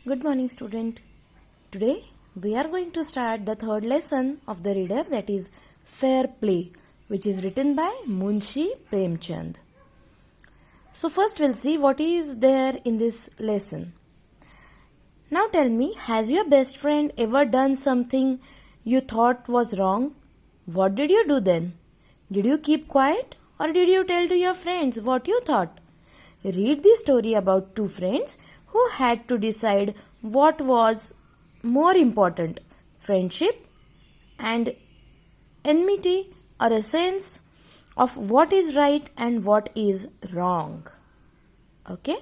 Good morning, student. Today we are going to start the third lesson of the reader, that is Fair Play, which is written by Munshi Premchand. So first we'll see what is there in this lesson. Now tell me, has your best friend ever done something you thought was wrong? What did you do then? Did you keep quiet or did you tell to your friends what you thought? Read the story about two friends who had to decide what was more important, friendship and enmity, or a sense of what is right and what is wrong. Okay,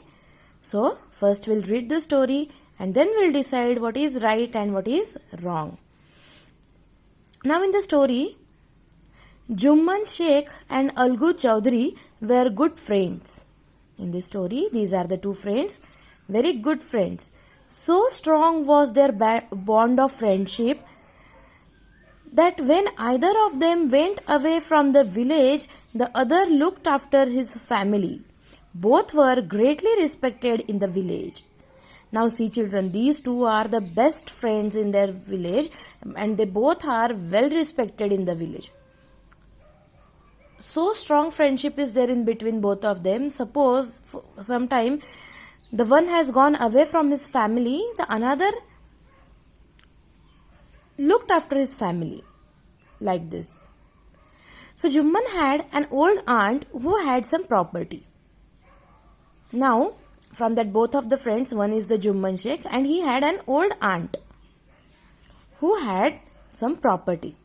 so first we'll read the story and then we'll decide what is right and what is wrong. Now in the story, Jumman Sheikh and Algu Chaudhary were good friends. In this story, these are the two friends, very good friends. So strong was their bond of friendship that when either of them went away from the village, the other looked after his family. Both were greatly respected in the village. Now see children, these two are the best friends in their village and they both are well respected in the village. So strong friendship is there in between both of them. Suppose sometime the one has gone away from his family, the another looked after his family, like this. So Jumman had an old aunt who had some property. Now from that both of the friends, one is the Jumman Sheikh and he had an old aunt who had some property.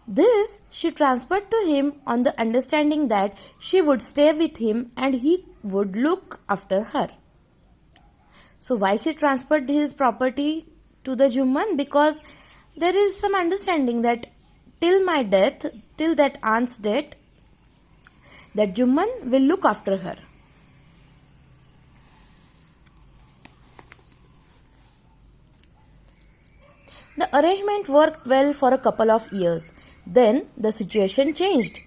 This she transferred to him on the understanding that she would stay with him and he would look after her. So why she transferred his property to the Jumman? Because there is some understanding that till my death, till that aunt's death, that Jumman will look after her. The arrangement worked well for a couple of years. Then the situation changed.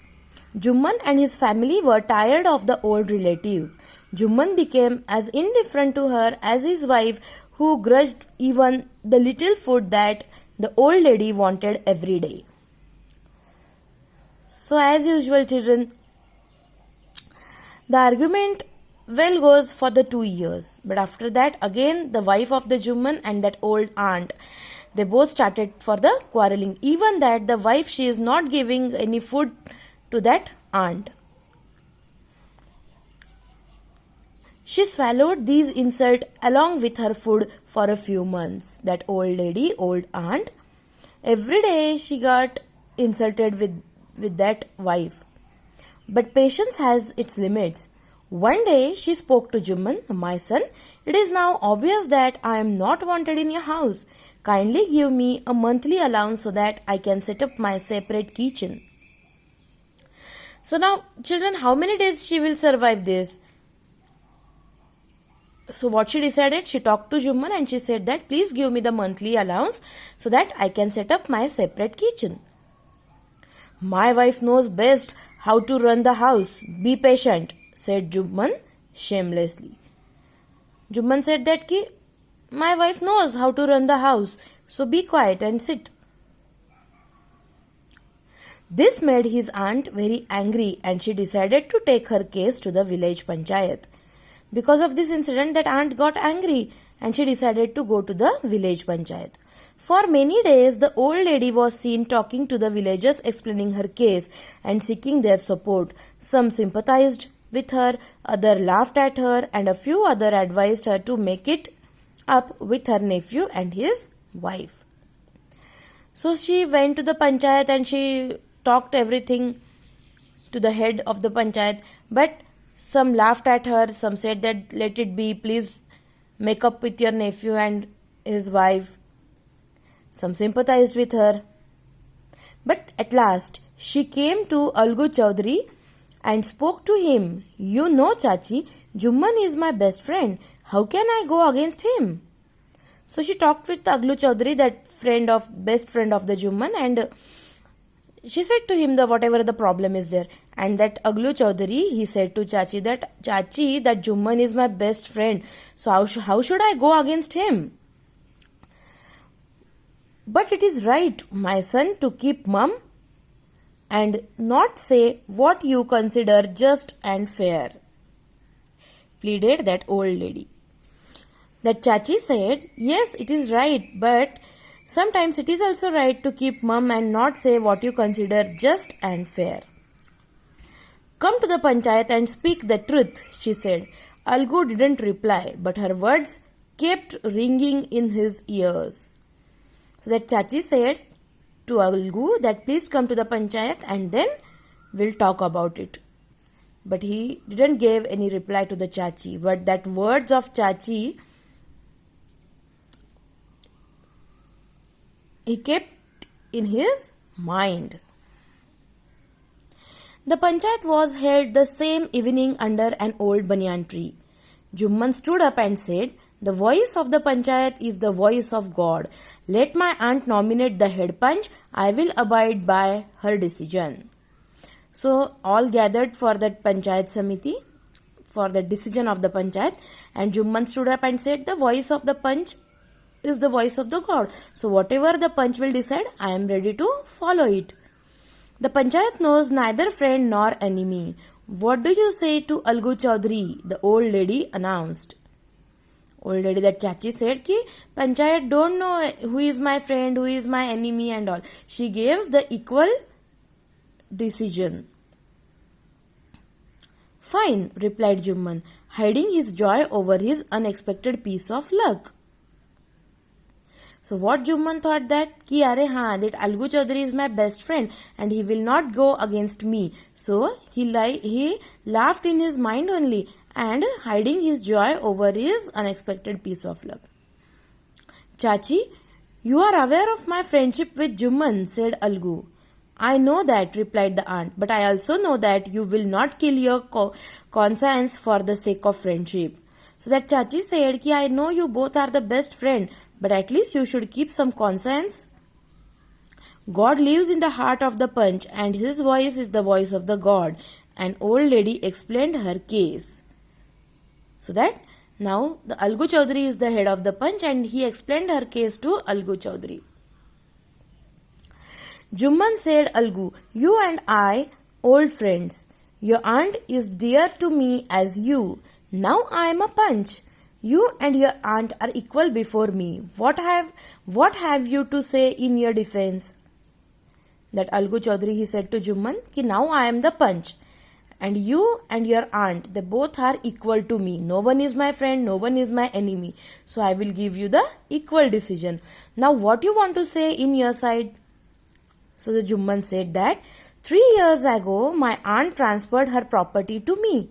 Jumman and his family were tired of the old relative. Jumman became as indifferent to her as his wife, who grudged even the little food that the old lady wanted every day. So as usual children, the argument well goes for the 2 years. But after that again the wife of the Jumman and that old aunt, they both started for the quarreling. Even that the wife, she is not giving any food to that aunt. She swallowed these insults along with her food for a few months. That old lady, old aunt, every day she got insulted with that wife. But patience has its limits. One day she spoke to Jumman, "My son, it is now obvious that I am not wanted in your house. Kindly give me a monthly allowance so that I can set up my separate kitchen." So now children, how many days she will survive this? So what she decided, she talked to Jumman and she said that please give me the monthly allowance so that I can set up my separate kitchen. "My wife knows best how to run the house. Be patient," said Jumman shamelessly. Jumman said that my wife knows how to run the house, so be quiet and sit. This made his aunt very angry and she decided to take her case to the village panchayat. Because of this incident, that aunt got angry and she decided to go to the village panchayat. For many days, the old lady was seen talking to the villagers, explaining her case and seeking their support. Some sympathized with her, others laughed at her, and a few others advised her to make it up with her nephew and his wife. So she went to the panchayat and she talked everything to the head of the panchayat, but some laughed at her, some said that let it be, please make up with your nephew and his wife. Some sympathized with her. But at last she came to Algu Chaudhary and spoke to him. "You know, Chachi, Jumman is my best friend. How can I go against him?" So she talked with Algu Chaudhary, that best friend of the Jumman, and She said to him that whatever the problem is there, and that Aglu Chaudhary, he said to Chachi that Chachi, that Jumman is my best friend, so how should I go against him? But it is right, my son, to keep mum and not say what you consider just and fair, pleaded that old lady. That Chachi said, yes, it is right, but sometimes it is also right to keep mum and not say what you consider just and fair. Come to the panchayat and speak the truth, she said. Algu didn't reply, but her words kept ringing in his ears. So that Chachi said to Algu that please come to the panchayat and then we'll talk about it. But he didn't give any reply to the Chachi. But that words of Chachi, he kept in his mind. The panchayat was held the same evening under an old banyan tree. Jumman stood up and said, the voice of the panchayat is the voice of God. Let my aunt nominate the head panch. I will abide by her decision. So all gathered for that panchayat samiti, for the decision of the panchayat, and Jumman stood up and said, the voice of the panch is the voice of the God. So whatever the panch will decide, I am ready to follow it. The panchayat knows neither friend nor enemy. What do you say to Algu Chaudhary? The old lady announced. Old lady, that Chachi said ki panchayat don't know who is my friend, who is my enemy and all. She gives the equal decision. Fine, replied Jumman, hiding his joy over his unexpected piece of luck. So what Jumman thought that ki are that Algu Chaudhary is my best friend and he will not go against me. So he laughed in his mind only and hiding his joy over his unexpected piece of luck. Chachi, you are aware of my friendship with Jumman, said Algu. I know that, replied the aunt, but I also know that you will not kill your conscience for the sake of friendship. So that Chachi said ki I know you both are the best friend, but at least you should keep some conscience. God lives in the heart of the panch and his voice is the voice of the God. An old lady explained her case. So that now the Algu Chaudhary is the head of the panch and he explained her case to Algu Chaudhary. Jumman said, Algu, you and I, old friends. Your aunt is dear to me as you. Now I am a panch. You and your aunt are equal before me. What have you to say in your defense? That Algu Chaudhary, he said to Jumman, ki now I am the panch. And you and your aunt, they both are equal to me. No one is my friend, no one is my enemy. So I will give you the equal decision. Now what you want to say in your side? So the Jumman said that 3 years ago, my aunt transferred her property to me.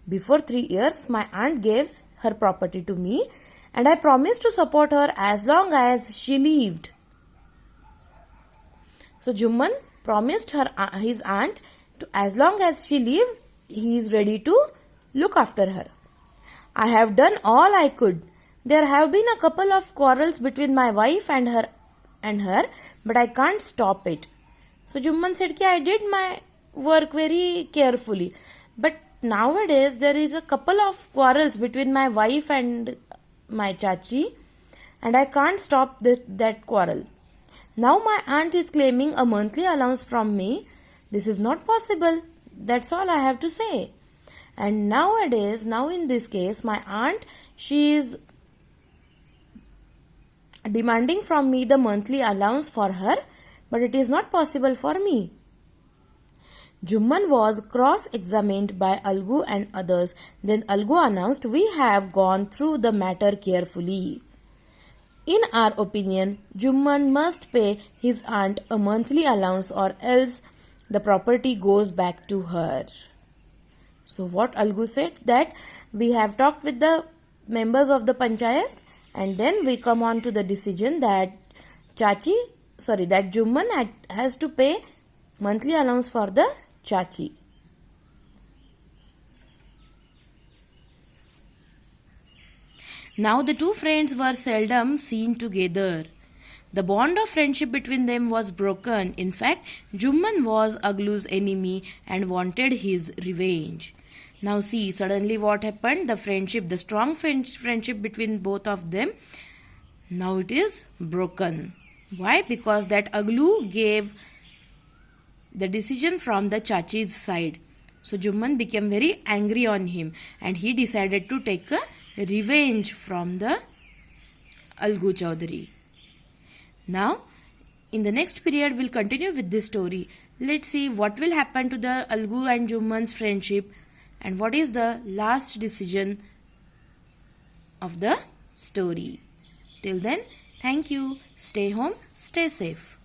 Before 3 years, my aunt gave her property to me and I promised to support her as long as she lived. So Jumman promised his aunt to as long as she lived, he is ready to look after her. I have done all I could. There have been a couple of quarrels between my wife and her, but I can't stop it. So Jumman said ki I did my work very carefully, but nowadays there is a couple of quarrels between my wife and my Chachi and I can't stop that quarrel. Now my aunt is claiming a monthly allowance from me. This is not possible. That's all I have to say. And now in this case, my aunt, she is demanding from me the monthly allowance for her, but it is not possible for me. Jumman was cross-examined by Algu and others. Then Algu announced, we have gone through the matter carefully. In our opinion, Jumman must pay his aunt a monthly allowance or else the property goes back to her. So what Algu said that we have talked with the members of the panchayat and then we come on to the decision that that Jumman has to pay monthly allowance for the Chachi. Now the two friends were seldom seen together. The bond of friendship between them was broken. In fact, Jumman was Aglu's enemy and wanted his revenge. Now see, suddenly what happened? The friendship, the strong friendship between both of them, now it is broken. Why? Because that Aglu gave the decision from the Chachi's side. So Jumman became very angry on him and he decided to take a revenge from the Algu Chaudhary. Now, in the next period, we'll continue with this story. Let's see what will happen to the Algu and Jumman's friendship and what is the last decision of the story. Till then, thank you. Stay home, stay safe.